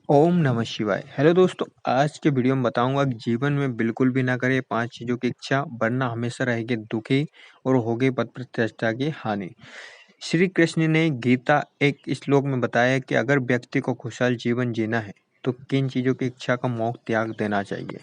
ओम नमः शिवाय। हेलो दोस्तों, आज के वीडियो में बताऊंगा कि जीवन में बिल्कुल भी ना करें 5 चीज़ों की इच्छा, वरना हमेशा रहेंगे दुखी और होगी पद प्रतिष्ठा की हानि। श्री कृष्ण ने गीता एक श्लोक में बताया कि अगर व्यक्ति को खुशहाल जीवन जीना है तो किन चीज़ों की इच्छा का मोह त्याग देना चाहिए।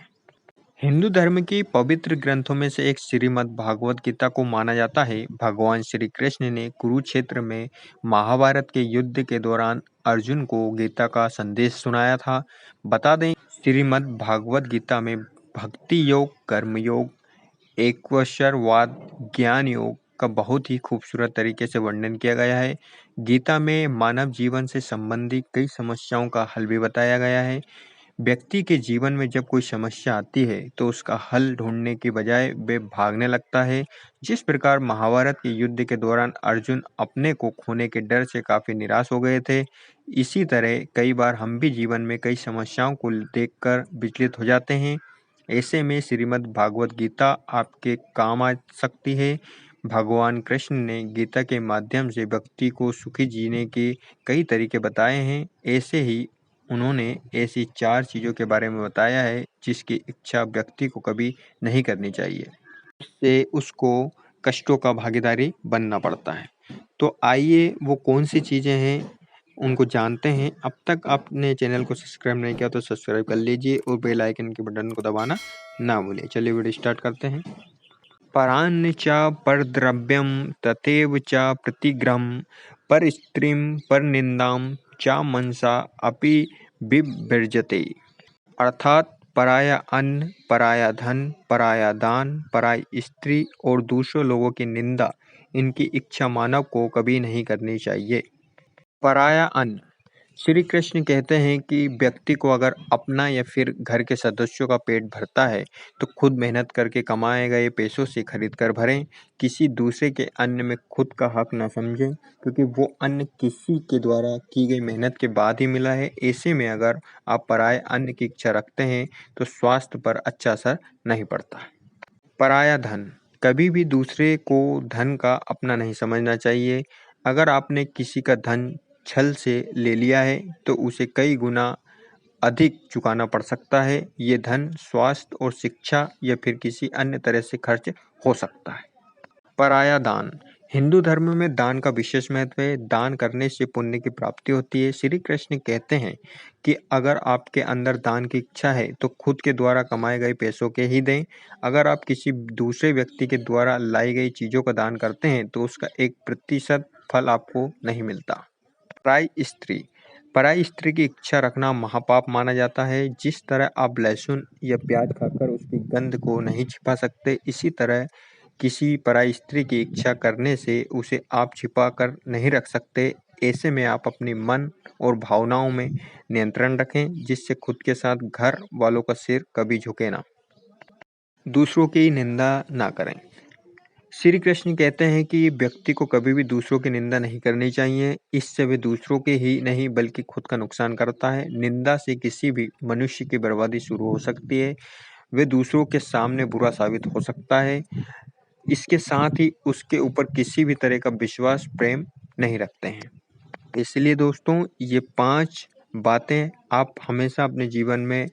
हिंदू धर्म की पवित्र ग्रंथों में से एक श्रीमद् भागवत गीता को माना जाता है। भगवान श्री कृष्ण ने कुरुक्षेत्र में महाभारत के युद्ध के दौरान अर्जुन को गीता का संदेश सुनाया था। बता दें, श्रीमद् भागवत गीता में भक्ति योग, कर्म योग, ऐश्वर्यवाद, ज्ञान योग का बहुत ही खूबसूरत तरीके से वर्णन किया गया है। गीता में मानव जीवन से संबंधित कई समस्याओं का हल भी बताया गया है। व्यक्ति के जीवन में जब कोई समस्या आती है तो उसका हल ढूंढने की बजाय वे भागने लगता है। जिस प्रकार महाभारत के युद्ध के दौरान अर्जुन अपने को खोने के डर से काफी निराश हो गए थे, इसी तरह कई बार हम भी जीवन में कई समस्याओं को देखकर विचलित हो जाते हैं। ऐसे में श्रीमद् भागवत गीता आपके काम आ सकती है। भगवान कृष्ण ने गीता के माध्यम से व्यक्ति को सुखी जीने के कई तरीके बताए हैं। ऐसे ही उन्होंने ऐसी 4 चीज़ों के बारे में बताया है जिसकी इच्छा व्यक्ति को कभी नहीं करनी चाहिए। उससे उसको कष्टों का भागीदारी बनना पड़ता है। तो आइए वो कौन-सी चीज़ें हैं उनको जानते हैं। अब तक आपने चैनल को सब्सक्राइब नहीं किया तो सब्सक्राइब कर लीजिए और बेल आइकन के बटन को दबाना ना भूलिए। चलिए वीडियो स्टार्ट करते हैं। परान्न च परद्रव्यं तथैव च प्रतिग्रहं परस्त्रीं परनिन्दां च मनसा अपि विवर्जते। अर्थात पराया अन्न, पराया धन, पराया दान, पराई स्त्री और दूसरों लोगों की निंदा, इनकी इच्छा मानव को कभी नहीं करनी चाहिए। पराया अन्न, श्री कृष्ण कहते हैं कि व्यक्ति को अगर अपना या फिर घर के सदस्यों का पेट भरता है तो खुद मेहनत करके कमाए गए पैसों से खरीद कर भरें। किसी दूसरे के अन्न में खुद का हक ना समझें, क्योंकि वो अन्न किसी के द्वारा की गई मेहनत के बाद ही मिला है। ऐसे में अगर आप पराये अन्न की इच्छा रखते हैं तो स्वास्थ्य पर अच्छा असर नहीं पड़ता। पराया धन, कभी भी दूसरे को धन का अपना नहीं समझना चाहिए। अगर आपने किसी का धन छल से ले लिया है तो उसे कई गुना अधिक चुकाना पड़ सकता है। ये धन स्वास्थ्य और शिक्षा या फिर किसी अन्य तरह से खर्च हो सकता है। पराया दान, हिंदू धर्म में दान का विशेष महत्व है। दान करने से पुण्य की प्राप्ति होती है। श्री कृष्ण कहते हैं कि अगर आपके अंदर दान की इच्छा है तो खुद के द्वारा कमाए गए पैसों के ही दें। अगर आप किसी दूसरे व्यक्ति के द्वारा लाई गई चीज़ों का दान करते हैं तो उसका 1% फल आपको नहीं मिलता। पराई स्त्री, पराई स्त्री की इच्छा रखना महापाप माना जाता है। जिस तरह आप लहसुन या प्याज खाकर उसकी गंध को नहीं छिपा सकते, इसी तरह किसी पराई स्त्री की इच्छा करने से उसे आप छिपा कर नहीं रख सकते। ऐसे में आप अपने मन और भावनाओं में नियंत्रण रखें, जिससे खुद के साथ घर वालों का सिर कभी झुके ना। दूसरों की निंदा ना करें, श्री कृष्ण कहते हैं कि व्यक्ति को कभी भी दूसरों की निंदा नहीं करनी चाहिए। इससे वे दूसरों के ही नहीं बल्कि खुद का नुकसान करता है। निंदा से किसी भी मनुष्य की बर्बादी शुरू हो सकती है। वे दूसरों के सामने बुरा साबित हो सकता है। इसके साथ ही उसके ऊपर किसी भी तरह का विश्वास, प्रेम नहीं रखते हैं। इसलिए दोस्तों, ये 5 बातें आप हमेशा अपने जीवन में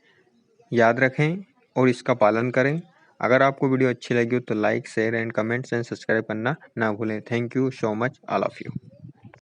याद रखें और इसका पालन करें। अगर आपको वीडियो अच्छी लगी हो तो like, share and comments and subscribe करना ना भूलें। Thank you so much all of you.